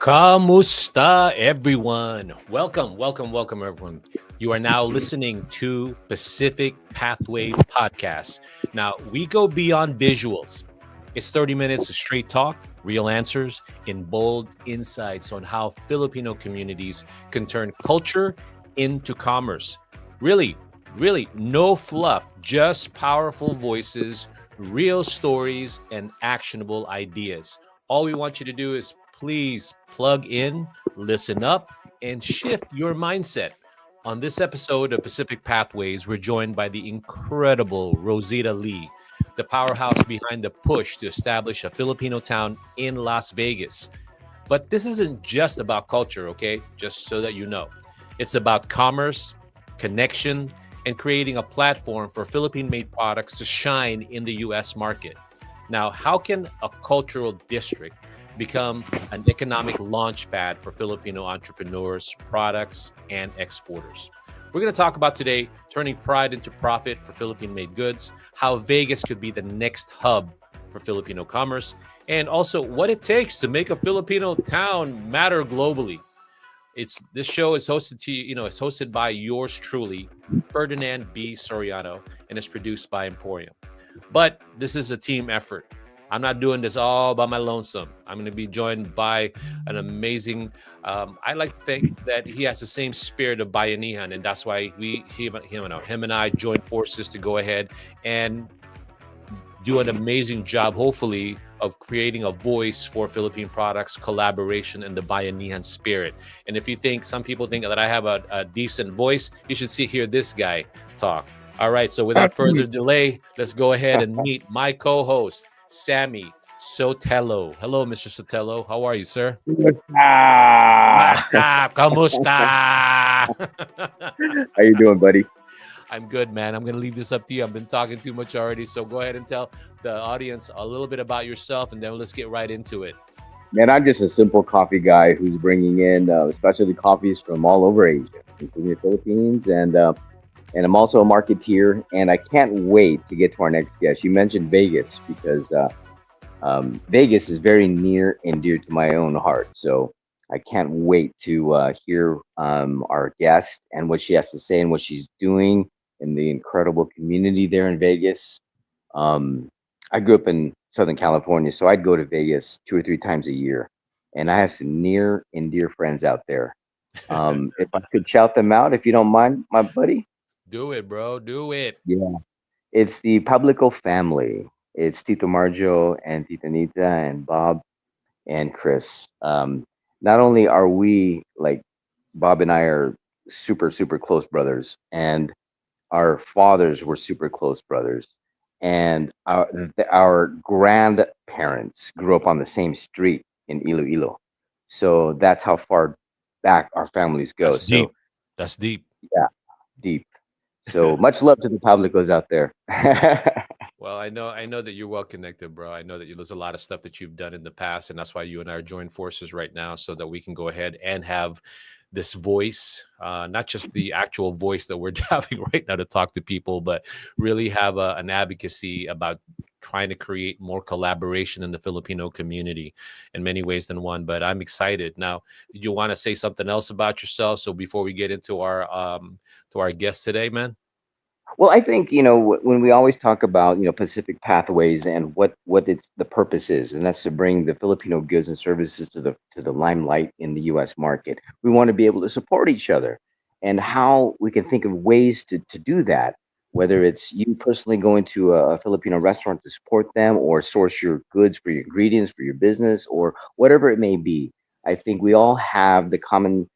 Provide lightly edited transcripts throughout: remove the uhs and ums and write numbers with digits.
Kamusta, everyone? Welcome, everyone. You are now listening to Pacific Pathway Podcast. Now, we go beyond visuals. It's 30 minutes of straight talk, real answers, and bold insights on how Filipino communities can turn culture into commerce. Really, really, no fluff, just powerful voices, real stories, and actionable ideas. All we want you to do is please plug in, listen up, and shift your mindset. On this episode of Pacific Pathways, we're joined by the incredible Rosita Lee, the powerhouse behind the push to establish a Filipino town in Las Vegas. But this isn't just about culture, okay? Just so that you know. It's about commerce, connection, and creating a platform for Philippine made products to shine in the US market. Now, how can a cultural district become an economic launch pad for Filipino entrepreneurs, products, and exporters? We're going to talk about today turning pride into profit for Philippine made goods, how Vegas could be the next hub for Filipino commerce, and also what it takes to make a Filipino town matter globally. This show is hosted it's hosted by yours truly, Ferdinand B. Soriano, and is produced by Emporium. But this is a team effort. I'm not doing this all by my lonesome. I'm going to be joined by an amazing. I like to think that he has the same spirit of Bayanihan, and that's why him and I joined forces to go ahead and do an amazing job, hopefully, of creating a voice for Philippine products, collaboration, and the Bayanihan spirit. And if you think some people think that I have a decent voice, you should hear this guy talk. All right, so without further delay, let's go ahead and meet my co-host, Sammy Sotelo. Hello, Mr. Sotelo. How are you, sir? Kamusta? How you doing, buddy? I'm good, man. I'm going to leave this up to you. I've been talking too much already, so go ahead and tell the audience a little bit about yourself, and then let's get right into it. Man, I'm just a simple coffee guy who's bringing in specialty coffees from all over Asia, including the Philippines, and I'm also a marketeer, and I can't wait to get to our next guest. You mentioned Vegas because Vegas is very near and dear to my own heart, so I can't wait to hear our guest and what she has to say and what she's doing in the incredible community there in Vegas. I grew up in Southern California, so I'd go to Vegas 2 or 3 times a year, and I have some near and dear friends out there. If I could shout them out, if you don't mind, my buddy. Do it, bro. Do it. Yeah, it's the Publico family. It's Tito Marjo and Tita Nita and Bob and Chris. Not only are we like Bob and I are super, super close brothers, and our fathers were super close brothers, and our grandparents grew up on the same street in Iloilo. So that's how far back our families go. That's deep. That's deep. Yeah, deep. So much love to the Pablicos out there. Well, I know that you're well connected, bro. I know that there's a lot of stuff that you've done in the past, and that's why you and I are joining forces right now, so that we can go ahead and have this voice, not just the actual voice that we're having right now to talk to people, but really have an advocacy about trying to create more collaboration in the Filipino community in many ways than one. But I'm excited. Now, did you want to say something else about yourself? So before we get into our guest today, man. Well, I think when we always talk about Pacific Pathways and what its the purpose is, and that's to bring the Filipino goods and services to the limelight in the U.S. market. We want to be able to support each other, and how we can think of ways to do that. Whether it's you personally going to a Filipino restaurant to support them, or source your goods for your ingredients for your business, or whatever it may be. I think we all have the common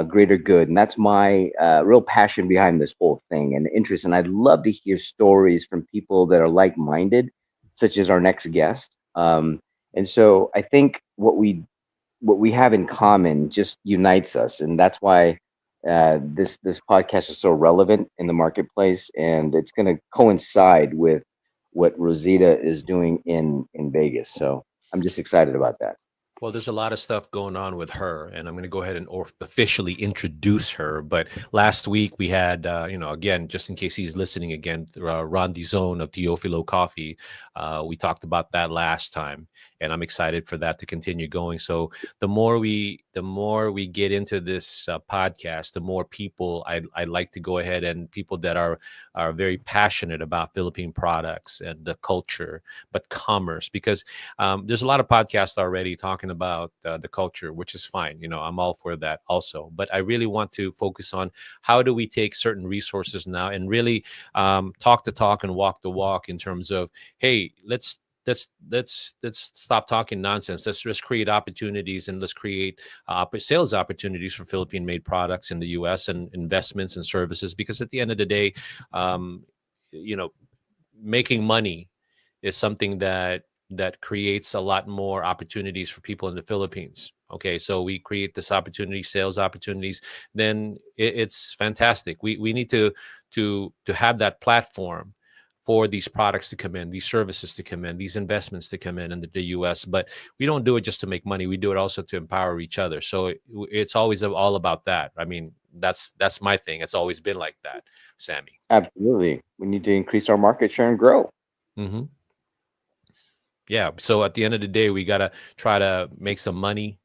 greater good. And that's my real passion behind this whole thing and interest. And I'd love to hear stories from people that are like minded, such as our next guest. And so I think what we have in common just unites us. And that's why this podcast is so relevant in the marketplace. And it's going to coincide with what Rosita is doing in Vegas. So I'm just excited about that. Well, there's a lot of stuff going on with her, and I'm going to go ahead and officially introduce her. But last week we had, again, just in case he's listening again, Ron Dizone of Teofilo Coffee. We talked about that last time. and I'm excited for that to continue going. So the more we get into this podcast, the more people I like to go ahead, and people that are very passionate about Philippine products and the culture, but commerce, because there's a lot of podcasts already talking about the culture, which is fine. I'm all for that also. But I really want to focus on how do we take certain resources now and really talk the talk and walk the walk in terms of, hey, let's stop talking nonsense. Let's just create opportunities, and let's create sales opportunities for Philippine made products in the US, and investments and services, because at the end of the day, um, you know making money is something that creates a lot more opportunities for people in the Philippines. Okay, so we create this opportunity, sales opportunities, then it's fantastic. We need to have that platform for these products to come in, these services to come in, these investments to come in the US. But we don't do it just to make money. We do it also to empower each other. So it's always all about that. I mean, that's my thing. It's always been like that, Sammy. Absolutely. We need to increase our market share and grow. Hmm. Yeah. So at the end of the day, we got to try to make some money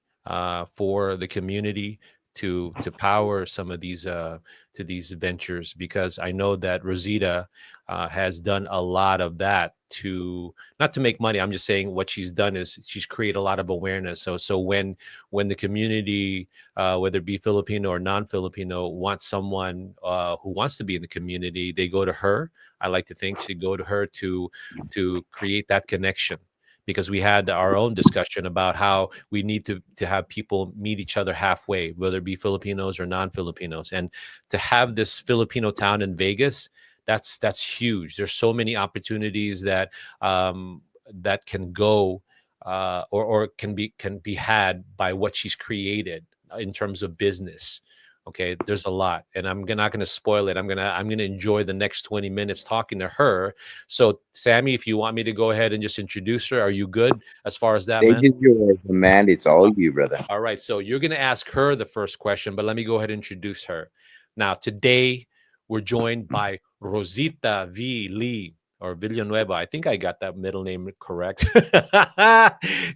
for the community to power some of these to these ventures, because I know that Rosita has done a lot of that, to not to make money. I'm just saying what she's done is she's created a lot of awareness. So when the community, whether it be Filipino or non-Filipino, wants someone who wants to be in the community, they go to her. I like to think she go to her to create that connection, because we had our own discussion about how we need to have people meet each other halfway, whether it be Filipinos or non-Filipinos. And to have this Filipino town in Vegas, that's huge. There's so many opportunities that can go or can be had by what she's created in terms of business. Okay, there's a lot, and I'm not gonna spoil it. I'm gonna enjoy the next 20 minutes talking to her. So, Sammy, if you want me to go ahead and just introduce her, are you good as far as that, Stage man? is yours, man. It's all you, brother. All right. So you're gonna ask her the first question, but let me go ahead and introduce her. Now, today we're joined by Rosita V. Lee, or Villanueva. I think I got that middle name correct.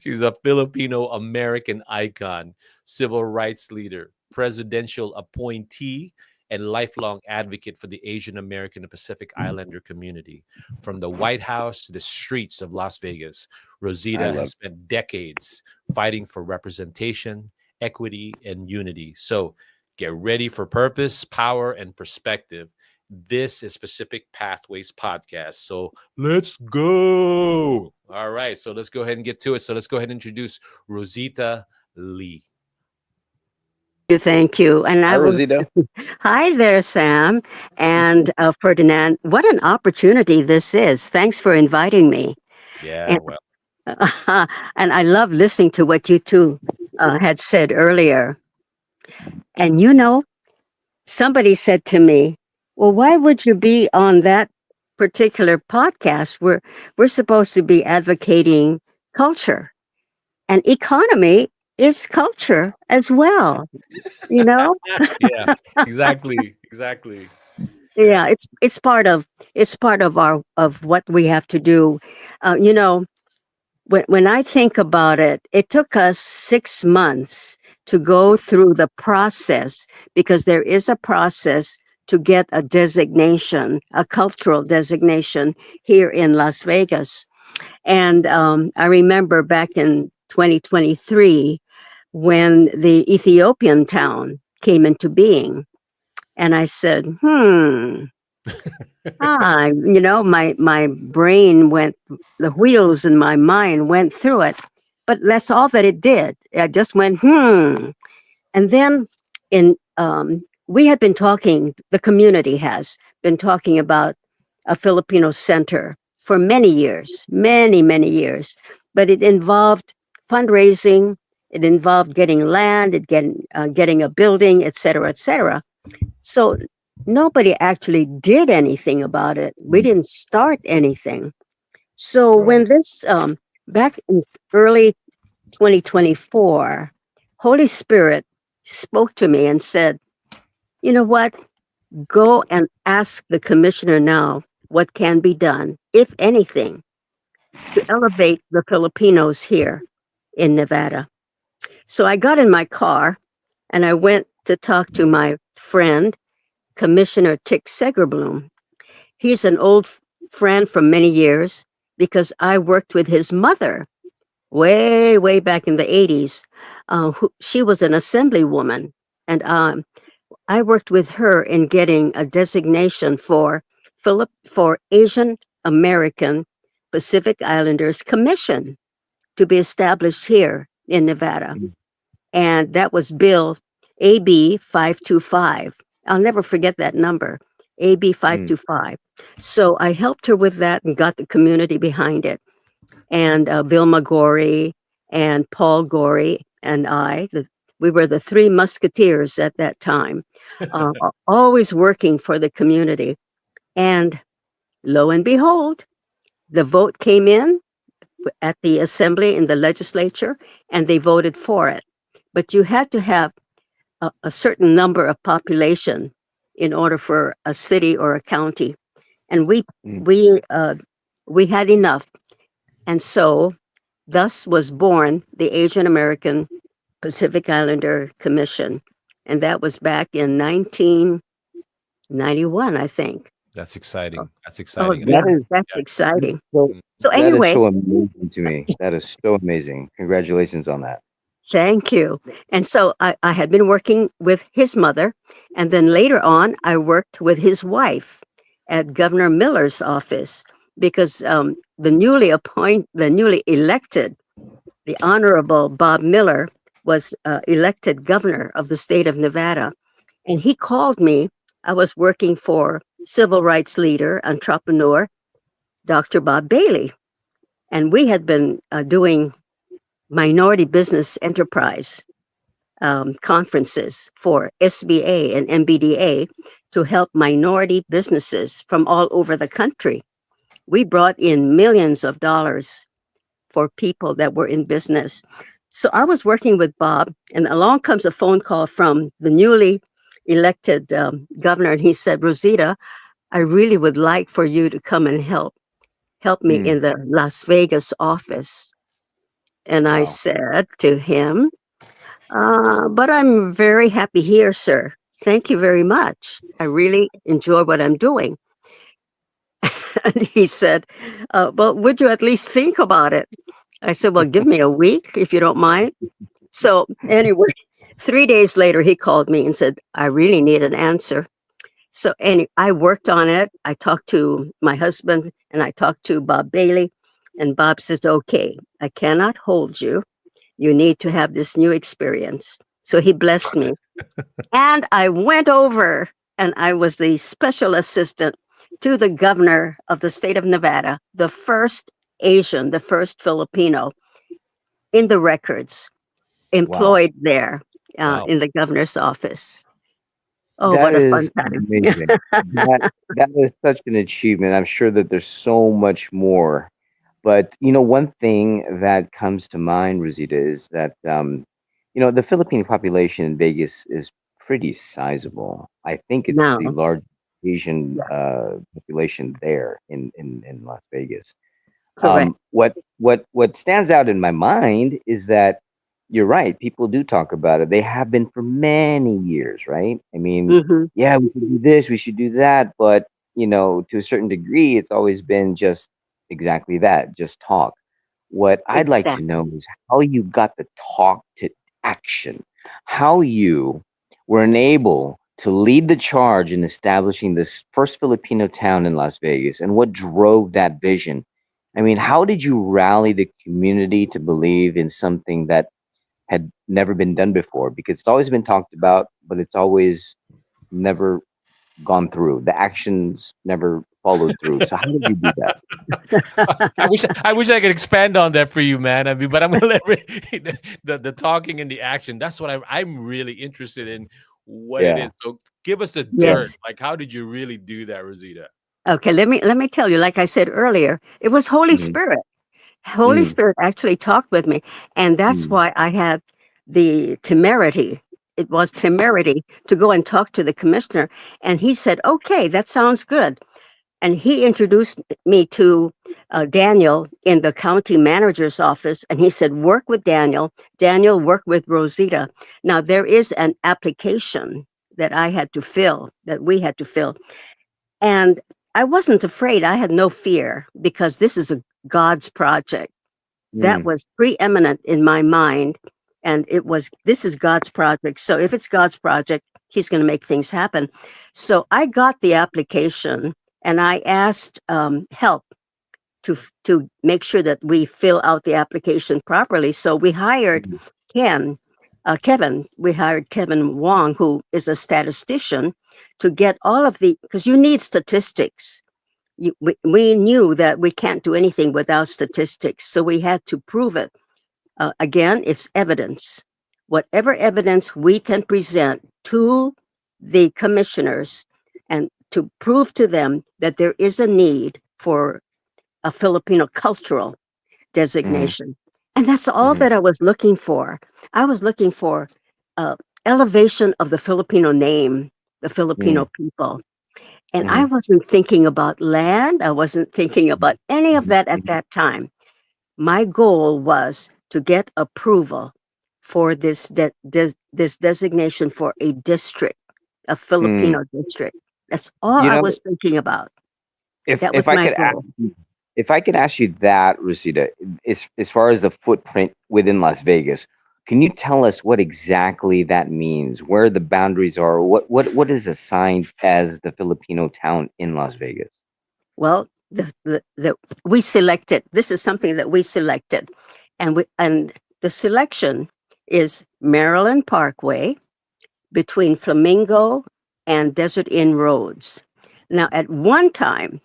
She's a Filipino American icon, civil rights leader, presidential appointee, and lifelong advocate for the Asian American and Pacific Islander community. From the White House to the streets of Las Vegas, I Rosita love has spent decades fighting for representation, equity, and unity. So get ready for purpose, power, and perspective. This is Pacific Pathways Podcast. So let's go. All right. So let's go ahead and get to it. So let's go ahead and introduce Rosita Lee. Thank you. And Hi, I was, Rosita. hi there, Sam and Ferdinand. What an opportunity this is. Thanks for inviting me. Yeah. And, Well, and I love listening to what you two had said earlier. And somebody said to me, well, why would you be on that particular podcast? We're supposed to be advocating culture, and economy is culture as well, you know? yeah, exactly. Exactly. Yeah. Yeah, it's part of our of what we have to do. You know, when I think about it, it took us 6 months to go through the process, because there is a process to get a designation, a cultural designation here in Las Vegas. And I remember back in 2023 when the Ethiopian town came into being, and I said, my brain went, the wheels in my mind went through it, but that's all that it did. I just went, and then in we had been talking. The community has been talking about a Filipino center for many years, but it involved fundraising. It involved getting land, getting a building, et cetera, et cetera. So nobody actually did anything about it. We didn't start anything. So when Right. this back in early 2024, Holy Spirit spoke to me and said, "You know what? Go and ask the commissioner now what can be done, if anything, to elevate the Filipinos here in Nevada. So I got in my car and I went to talk to my friend, Commissioner Tick Segerbloom. He's an old friend from many years because I worked with his mother way, way back in the 80s. She was an assemblywoman, and I worked with her in getting a designation for Asian American Pacific Islanders Commission to be established here in Nevada. Mm. And that was Bill AB 525. I'll never forget that number, AB Mm. 525. So I helped her with that and got the community behind it. And Vilma Gorey and Paul Gorey and we were the three musketeers at that time, always working for the community. And lo and behold, the vote came in at the assembly in the legislature and they voted for it. But you had to have a certain number of population in order for a city or a county. And Mm. we had enough. And so thus was born the Asian American Pacific Islander Commission. And that was back in 1991, I think. That's exciting. That's Oh, exciting. yeah, That is that's Yeah. exciting. so. So That is anyway, so amazing to me. That is so amazing. Congratulations on that. thank you. And so I had been working with his mother, and then later on, I worked with his wife at Governor Miller's office because the newly elected, the Honorable Bob Miller was elected governor of the state of Nevada. And he called me. I was working for civil rights leader, entrepreneur, Dr. Bob Bailey. And we had been doing minority business enterprise conferences for SBA and MBDA to help minority businesses from all over the country. We brought in millions of dollars for people that were in business. So I was working with Bob, and along comes a phone call from the newly elected governor, and he said, "Rosita, I really would like for you to come and help me Mm. in the Las Vegas office." And I Wow. said to him, "But I'm very happy here, sir. Thank you very much. I really enjoy what I'm doing." And he said, "Well, would you at least think about it?" I said, "Well, give me a week if you don't mind." So, anyway, 3 days later, he called me and said, "I really need an answer." So, I worked on it. I talked to my husband and I talked to Bob Bailey, and Bob says, "Okay, I cannot hold you. You need to have this new experience." So he blessed me. And I went over and I was the special assistant to the governor of the state of Nevada, the first Asian, the first Filipino in the records, Wow. employed there Wow. in the governor's office. Oh, That what a fun is time. amazing. That is such an achievement. I'm sure that there's so much more. But one thing that comes to mind, Rosita, is that the Philippine population in Vegas is pretty sizable. I think it's the No, largest Asian yeah, population there in Las Vegas. correct. What stands out in my mind is that you're right. People do talk about it. They have been for many years, right? I mean, Hmm. yeah, we should do this, we should do that, but to a certain degree, it's always been just exactly that, just talk. What I'd like to Exactly. know is how you got the talk to action, how you were enabled to lead the charge in establishing this first Filipino town in Las Vegas, and what drove that vision. I mean, how did you rally the community to believe in something that had never been done before? Because it's always been talked about, but it's always never gone through. The actions never followed through. So how did you do that? I wish I could expand on that for you, man. I mean, but I'm gonna let the talking and the action. That's what I'm really interested in. What it Yeah. is. So give us the dirt. Yes. Like, how did you really do that, Rosita? Okay, let me tell you, like I said earlier, it was Holy Mm, Spirit. Holy mm, Spirit actually talked with me, and that's mm, why I had the temerity. It was temerity to go and talk to the commissioner, and he said, "Okay, that sounds good." And he introduced me to Daniel in the county manager's office, and he said, work with Daniel. Daniel, work with Rozita. Now, there is an application that I had to fill, that we had to fill. And I wasn't afraid. I had no fear because this is a God's project. That Mm, was preeminent in my mind. And this is God's project. So if it's God's project, He's going to make things happen. So I got the application and I asked help to make sure that we fill out the application properly. So we hired mm, Kevin. We hired Kevin Wong, who is a statistician, to get all of because you need statistics. We knew that we can't do anything without statistics, so we had to prove it. Again, it's evidence. Whatever evidence we can present to the commissioners and to prove to them that there is a need for a Filipino cultural mm, designation. And that's all mm, that I was looking for. I was looking for elevation of the Filipino name, the mm, Filipino people. And I mm, wasn't thinking about land. I wasn't thinking about any of that at mm, that time. My goal was to get approval for this designation for a district, a mm. Filipino district. That's all You I know, was thinking about. if That was if I my could ask goal. you, if I could ask you that, Rosita, as far as the footprint within Las Vegas, can you tell us what exactly that means? Where the boundaries are? What is assigned as the Filipino town in Las Vegas? Well, we selected. This is something that we selected, and the selection is Maryland Parkway between Flamingo and Desert Inn Roads. Now, at one time,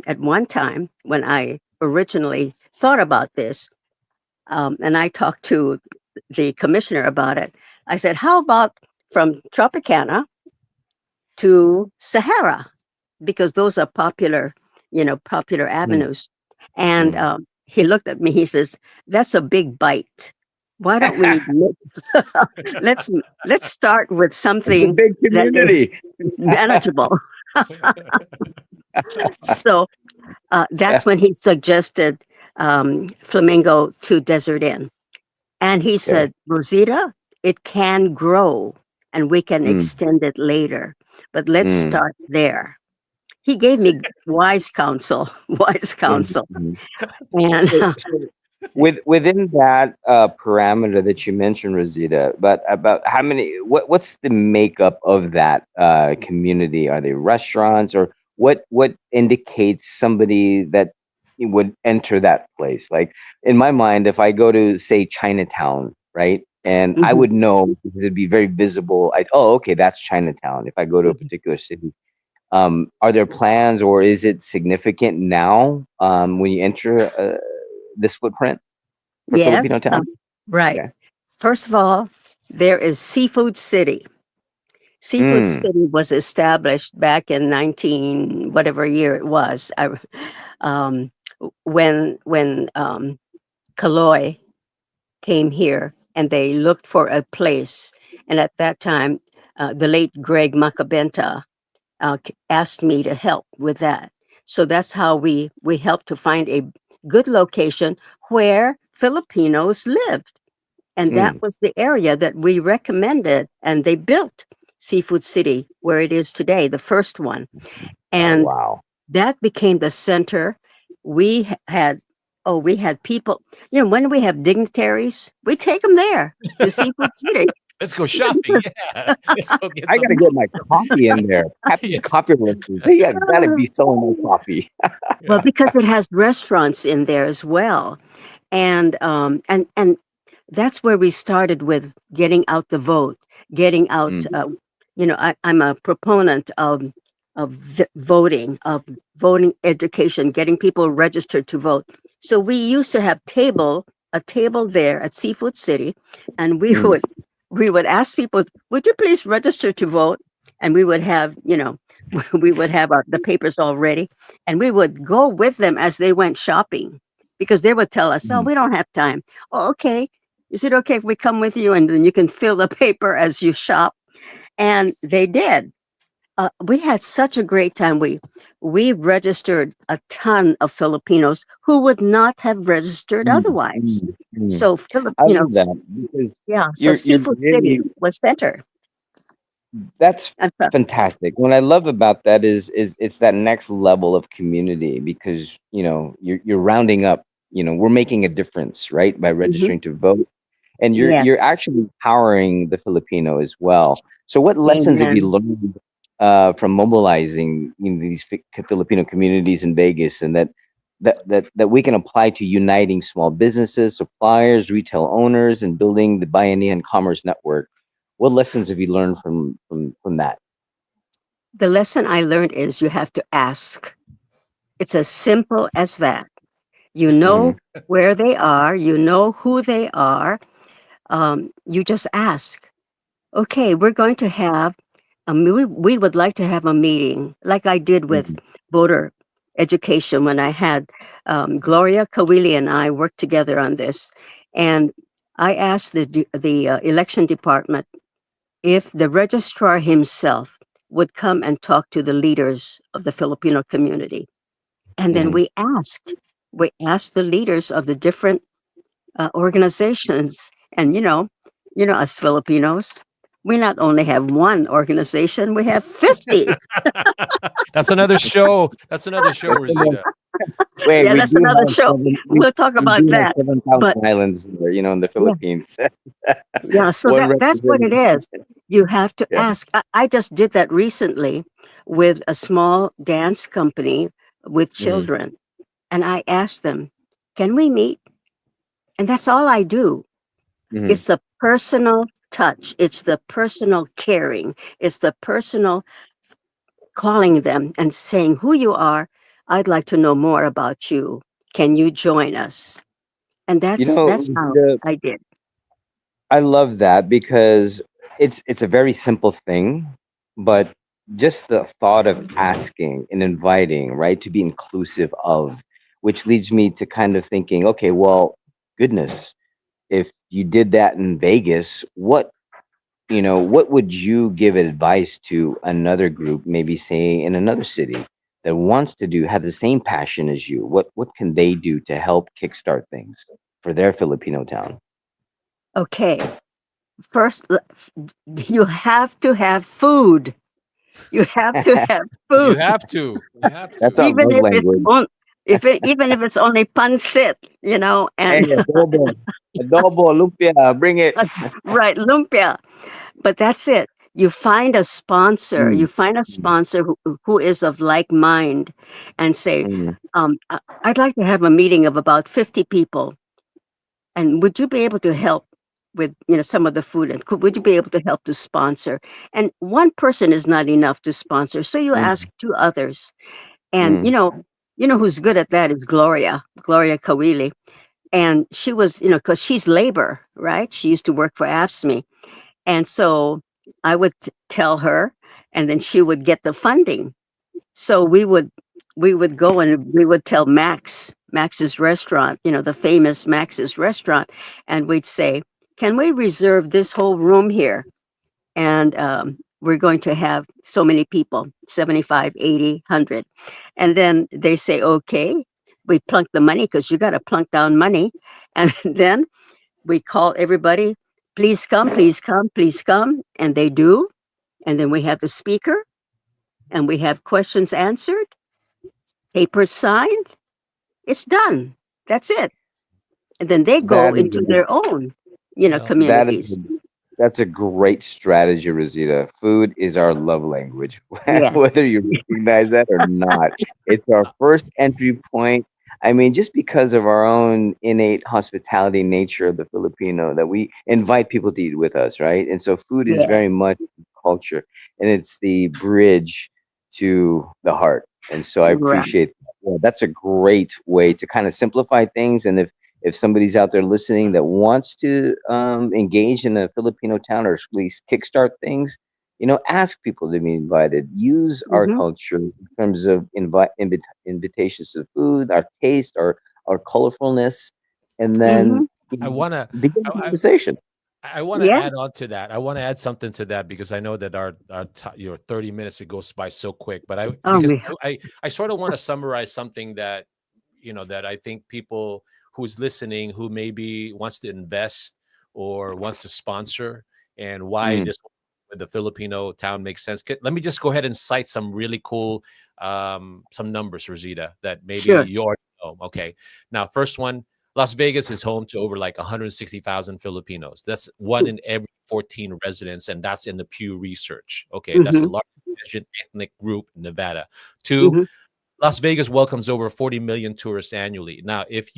when I originally thought about this, and I talked to the commissioner about it, I said, "How about from Tropicana to Sahara?" Because those are popular Mm, avenues. And mm. he looked at me. He says, "That's a big bite. Why don't we let's let's start with It's a something big that is community. manageable." So that's when he suggested Flamingo to Desert Inn, and he Okay. said, "Rosita, it can grow, and we can Mm, extend it later, but let's mm, start there." He gave me wise counsel, wise mhm, counsel. mhm. And So within that parameter that you mentioned, Rosita, but about how many? What's the makeup of that community? Are they restaurants, or what indicates somebody that would enter that place? Like in my mind, if I go to say Chinatown, right, and I mhm, would know because it'd be very visible. Oh, okay, that's Chinatown. If I go to a mhm. particular city, are there plans, or is it significant now when you enter this footprint for Filipino Yes, town? right. Okay. First of all, there is Seafood City. Seafood Mm, City was established back in 19 whatever year it was. Um, when Kaloy came here and they looked for a place, and at that time, the late Greg Macabenta asked me to help with that. So that's how we helped to find a good location where Filipinos lived, and that mm. was the area that we recommended. And they built Seafood City where it is today, the first one, Oh, and wow. that became the center. We had people. When we have dignitaries, we take them there to Seafood City. Let's go shopping. Yeah. Let's go get I some. gotta get my coffee in there. Happy's Yes. Coffee Roasters. They gotta be selling my coffee. Well, Yeah. because it has restaurants in there as well, and that's where we started with getting out the vote, getting out. Mm, I'm a proponent of voting education, getting people registered to vote. So we used to have a table there at Seafood City, and we mm, would we would ask people, "Would you please register to vote?" And we would have we would have the papers all ready, and we would go with them as they went shopping, because they would tell us, "Oh, mm, we don't have time." "Oh, okay. Is it okay if we come with you, and then you can fill the paper as you shop?" And they did. we had such a great time. We registered a ton of Filipinos who would not have registered Mm, otherwise. mm, mm. So I love that because yeah. So you're Seafood City very was center. that's And fantastic. What I love about that is it's that next level of community because you're rounding up. We're making a difference, right, by mhm. registering to vote, and you're Yes, actually empowering the Filipino as well. So, what lessons have you amen. learned from mobilizing these Filipino communities in Vegas, and that we can apply to uniting small businesses, suppliers, retail owners, and building the Bayanihan Commerce Network? What lessons have you learned from that? The lesson I learned is you have to ask. It's as simple as that. You Hmm. know where they are. You know who they are. You just ask. Okay, we're going to have we would like to have a meeting like I did with Hmm. voter education when I had Gloria Kawili and I worked together on this. And I asked the election department if the registrar himself would come and talk to the leaders of the Filipino community. And then Hmm. we asked the leaders of the different organizations. And us Filipinos, we not only have one organization, we have 50. That's another show. That's another show, Rosita. Wait, Yeah, we that's do another have show. seven. We, We'll talk we about do have that. 7,000 But islands there, in the yeah, Philippines. yeah, so One that's what it representative. is. You have to Yeah. ask. I just did that recently with a small dance company with Hmm. children. And I asked them, can we meet? And that's all I do. Hmm. It's the personal touch, it's the personal caring, it's the personal calling them and saying who you are. I'd like to know more about you. Can you join us? And that's how Rosita, I did. I love that because it's a very simple thing, but just the thought of asking and inviting, right, to be inclusive of, which leads me to kind of thinking, okay, well, goodness, if you did that in Vegas, what would you give advice to another group, maybe say in another city that wants to have the same passion as you? What can they do to help kickstart things for their Filipino town? Okay. First, you have to have food. You have to have You food, have to. You have That's to. our even love if it's language. on, even if it's only pancit, Hey, and adobo, lumpia, bring it. right, lumpia. But that's it. You find a sponsor. Mm, You find a mm, sponsor who is of like mind, and say, mm. I'd like to have a meeting of about 50 people, and would you be able to help with some of the food, and would you be able to help to sponsor? And one person is not enough to sponsor, so you Mm, ask two others. And mm, who's good at that is Gloria Kawili. And she was, because she's labor, right? She used to work for AFSMI. And so I would tell her, and then she would get the funding. So we would go and we would tell Max's restaurant, the famous Max's restaurant, and we'd say, "Can we reserve this whole room here?" And we're going to have so many people, 75, 80, 100. And then they say, "Okay." We plunk the money because you got to plunk down money, and then we call everybody, "Please come, please come, please come," and they do. And then we have the speaker, and we have questions answered, papers signed. It's done. That's it. And then they go that is into their own, Well, that is communities. that's a great strategy, Rosita. Food is our love language, Yes. whether you recognize that or not. It's our first entry point. I mean, just because of our own innate hospitality nature of the Filipino, that we invite people to eat with us, right? And so, food is very Yes. much culture, and it's the bridge to the heart. And so, I Right. appreciate that. Yeah, that's a great way to kind of simplify things. And if somebody's out there listening that wants to engage in a Filipino town or at least kickstart things, ask people to be invited. Use our Mm-hmm. culture in terms of invitations to food, our taste, our colorfulness, and Mm-hmm. then I wanna. begin I, the I conversation. I want to Yeah. add on to that. I want to add something to that because I know that our 30 minutes, it goes by so quick. But I Oh, because me. I sort of want to summarize something that that I think people who's listening who maybe wants to invest or wants to sponsor, and why Mm, this with the Filipino town makes sense. Let me just go ahead and cite some really cool some numbers, Rosita, that maybe Sure. you already know. Okay. Now, first one, Las Vegas is home to over like 160,000 Filipinos. That's one in every 14 residents, and that's in the Pew Research. Okay, that's the Mm-hmm. largest Asian ethnic group in Nevada. Two, Mm-hmm. Las Vegas welcomes over 40 million tourists annually. Now, if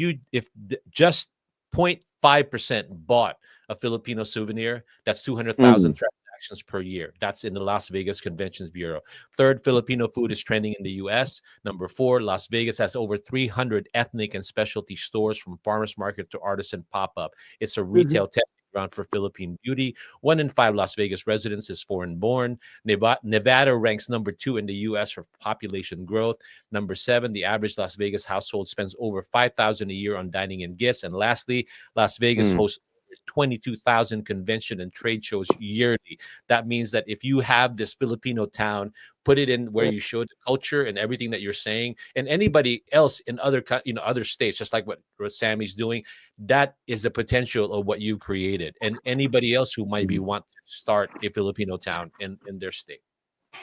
just 0.5% bought a Filipino souvenir, that's 200,000 mm, transactions per year. That's in the Las Vegas Conventions Bureau. Third, Filipino food is trending in the US. Number four, Las Vegas has over 300 ethnic and specialty stores from farmers market to artisan pop-up. It's a Mm-hmm. retail testing ground for Philippine beauty. One in five Las Vegas residents is foreign born. Nevada ranks number two in the US for population growth. Number seven, the average Las Vegas household spends over 5,000 a year on dining and gifts. And lastly, Las Vegas mm. hosts 22,000 convention and trade shows yearly. That means that if you have this Filipino town, put it in where you show the culture and everything that you're saying, and anybody else in other states, just like what Sammy's doing, that is the potential of what you've created. And anybody else who might be Mm. want to start a Filipino town in their state.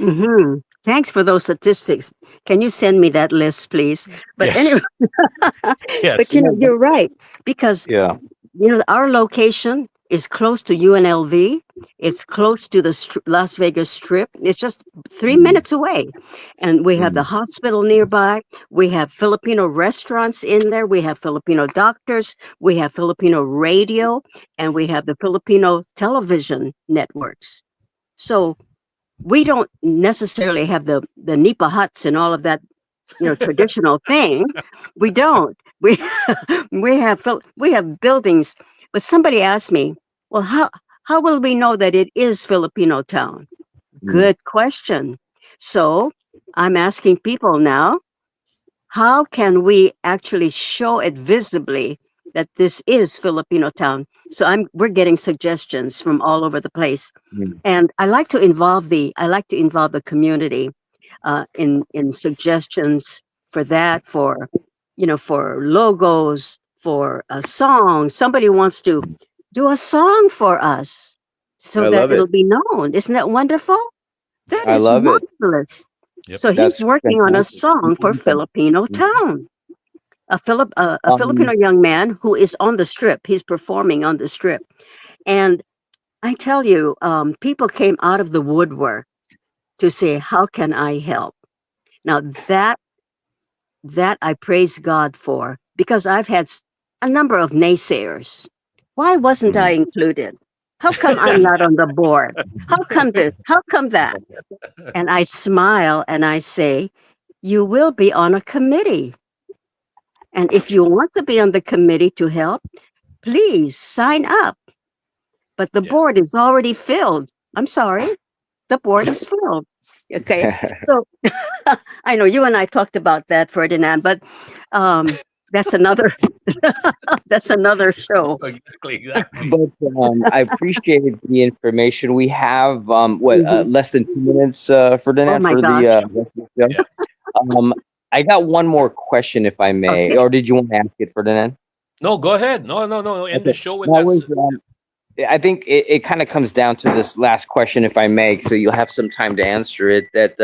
Mm-hmm. Thanks for those statistics. Can you send me that list, please? But anyway, Yes. but Yes. You know, you're right, because yeah. our location is close to UNLV. It's close to the Las Vegas Strip. It's just 3 minutes away. And we have the Mm, hospital nearby. We have Filipino restaurants in there. We have Filipino doctors. We have Filipino radio. And we have the Filipino television networks. So we don't necessarily have the nipa huts and all of that, traditional thing. We don't. We we have buildings. But somebody asked me, well, how will we know that it is Filipino town? mm, Good question. So I'm asking people now, how can we actually show it visibly that this is Filipino town? So we're getting suggestions from all over the place, mm. and I like to involve the community in suggestions for that, for logos, for a song. Somebody wants to do a song for us so I that love it'll it. be known. Isn't that wonderful? That I is love it. marvelous. Yep. So he's That's working on a fantastic. song for Filipino town. A Filipino Um, young man who is on the strip. He's performing on the strip, and I tell you, people came out of the woodwork to say, "How can I help?" Now that I praise God for, because I've had a number of naysayers. Why wasn't I mm. included? How come I'm not on the board? How come this? How come that? And I smile and I say, you will be on a committee. And if you want to be on the committee to help, please sign up. But the Yeah. board is already filled. I'm sorry, the board is filled. Okay. So I know you and I talked about that, Ferdinand, but um, that's another that's another show. Exactly. Exactly. But I appreciate the information. We have Mhm. less than 2 minutes, Oh Ferdinand, my for gosh. the rest of the Yeah. show. I got one more question, if I may, Okay. or did you want to ask it, Ferdinand? No, go ahead. No, no, no, no. End the Okay, show with that that. was. I think it kind of comes down to this last question, if I may, so you'll have some time to answer it. That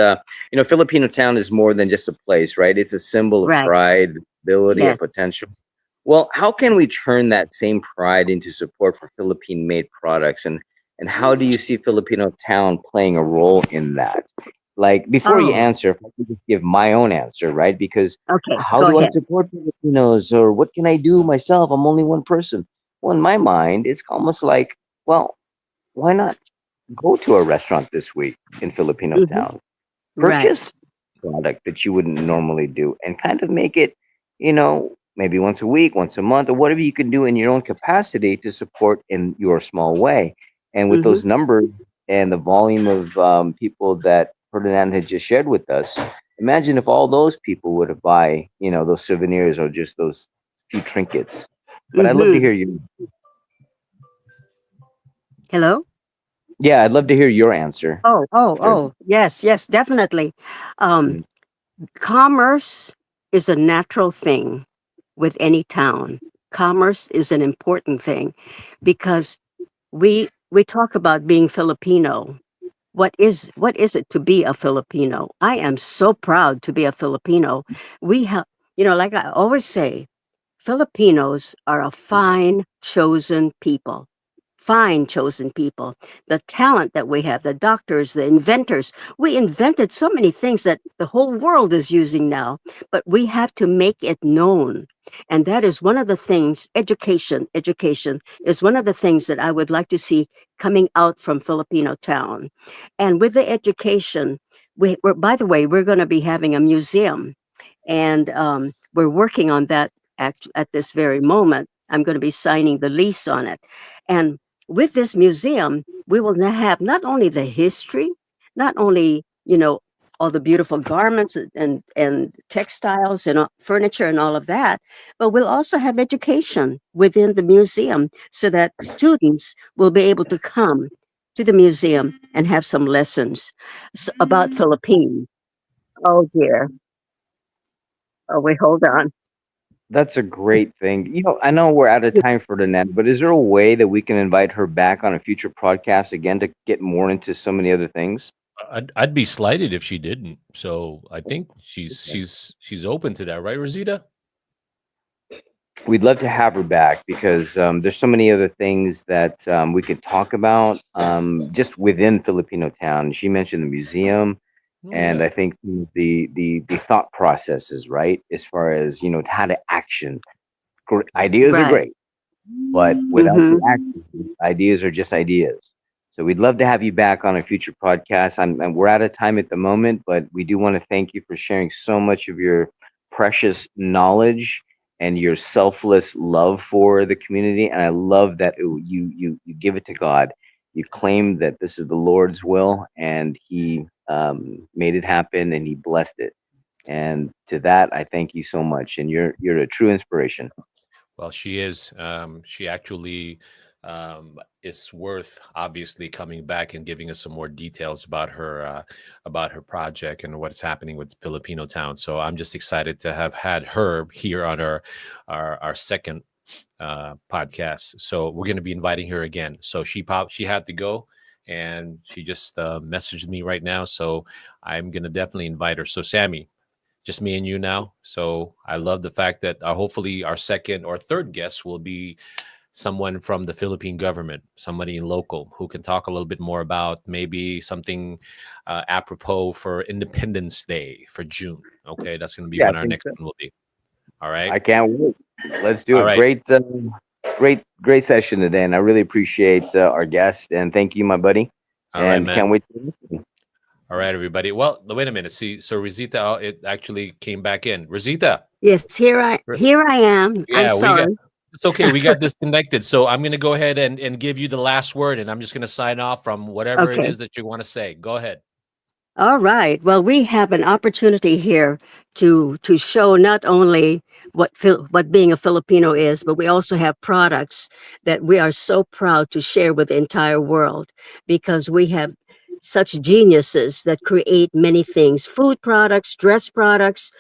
Filipino town is more than just a place, right? It's a symbol of Right. pride, ability, and Yes. potential. Well, how can we turn that same pride into support for Philippine-made products, and how do you see Filipino town playing a role in that? Like before you Oh, answer, if I could just give my own answer, right? Because okay. how Go do I ahead. support Filipinos, or what can I do myself? I'm only one person. Well, in my mind, it's almost like, well, why not go to a restaurant this week in Filipino Hmm. town, Right. purchase product that you wouldn't normally do, and kind of make it, maybe once a week, once a month, or whatever you can do in your own capacity to support in your small way. And with Hmm. those numbers and the volume of people that Ferdinand had just shared with us, imagine if all those people would have buy, those souvenirs or just those few trinkets. But I'd love to Hmm. hear you. Hello? Yeah, I'd love to hear your answer. Sure. Yes, yes, definitely. Um, Mhm. Commerce is a natural thing with any town. Commerce is an important thing because we talk about being Filipino. What is it to be a Filipino? I am so proud to be a Filipino. We have, like I always say, Filipinos are a fine chosen people. Fine chosen people. The talent that we have, the doctors, the inventors, we invented so many things that the whole world is using now, but we have to make it known. And that is one of the things, education is one of the things that I would like to see coming out from Filipino town. And with the education, by the way, we're going to be having a museum, and we're working on that at this very moment. I'm going to be signing the lease on it. And with this museum, we will have not only the history, not only, all the beautiful garments and textiles and furniture and all of that, but we'll also have education within the museum so that students will be able to come to the museum and have some lessons about Philippines. Oh dear. Oh wait, hold on. That's a great thing. I know we're out of time for tonight, but is there a way that we can invite her back on a future podcast again to get more into so many other things? I'd be slighted if she didn't. So I think she's Okay. she's she's open to that, right, Rosita? We'd love to have her back because there's so many other things that we could talk about just within Filipino town. She mentioned the museum, Oh and yeah. I think the thought processes, right, as far as how to action. Hmm. Ideas are Right. great, but without the Mhm. action, ideas are just ideas. So we'd love to have you back on a future podcast. And we're out of time at the moment, but we do want to thank you for sharing so much of your precious knowledge and your selfless love for the community. And I love that you give it to God. You claim that this is the Lord's will, and He made it happen, and He blessed it. And to that, I thank you so much. And you're a true inspiration. Well, she is. She actually is worth obviously coming back and giving us some more details about her project and what's happening with Filipino Town. So I'm just excited to have had her here on our second podcast. So we're going to be inviting her again. So she had to go, and she just messaged me right now. So I'm going to definitely invite her. So Sammy, just me and you now. So I love the fact that hopefully our second or third guest will be someone from the Philippine government, somebody local who can talk a little bit more about maybe something apropos for Independence Day for June. Okay, that's going to be Yeah, I when our think next so. one will be. All right. I can't wait. Let's do All it. right. Great session today, and I really appreciate our guest. And thank you, my buddy. All right, And man. can't wait. To listen. All right, everybody. Well, wait a minute. See, so Rosita, it actually came back in. Rosita. Yes, here I am. I'm Yeah, we got sorry. it's okay. We got disconnected. So I'm gonna go ahead and give you the last word, and I'm just gonna sign off from whatever it Okay. is that you want to say. Go ahead. All right. Well, we have an opportunity here to show not only what being a Filipino is, but we also have products that we are so proud to share with the entire world because we have such geniuses that create many things: food products, dress products,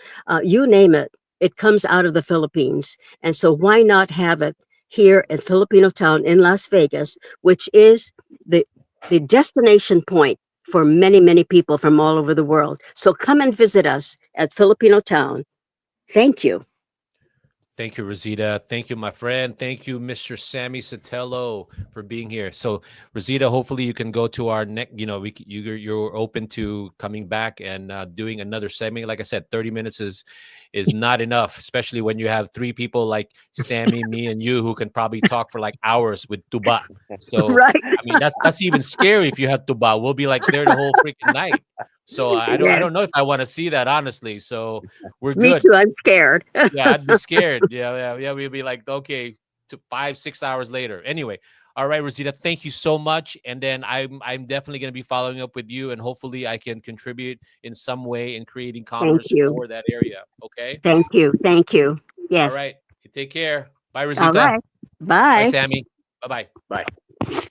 you name it. It comes out of the Philippines, and so why not have it here at Filipino Town in Las Vegas, which is the the destination point for many, many people from all over the world. So come and visit us at Filipino Town. Thank you. Thank you, Rosita. Thank you, my friend. Thank you, Mr. Sammy Sotelo, for being here. So, Rosita, hopefully you can go to our next. You're open to coming back and doing another segment. Like I said, 30 minutes is not enough, especially when you have three people like Sammy, me, and you who can probably talk for like hours with tuba. So, Right. I mean, that's even scary if you have tuba. We'll be like there the whole freaking night. So I Yes. don't know if I want to see that honestly. So we're Me good. too. I'm scared. Yeah, I'd be scared. Yeah, yeah, yeah. We'd be like, okay, to 5, 6 hours later. Anyway, all right, Rosita, thank you so much. And then I'm definitely going to be following up with you, and hopefully I can contribute in some way in creating Thank commerce you. for that area. Okay. Thank you. Thank you. All Yes. right. You take care. Bye, All Rosita. right. Bye, Bye. Sammy. Bye bye. Bye.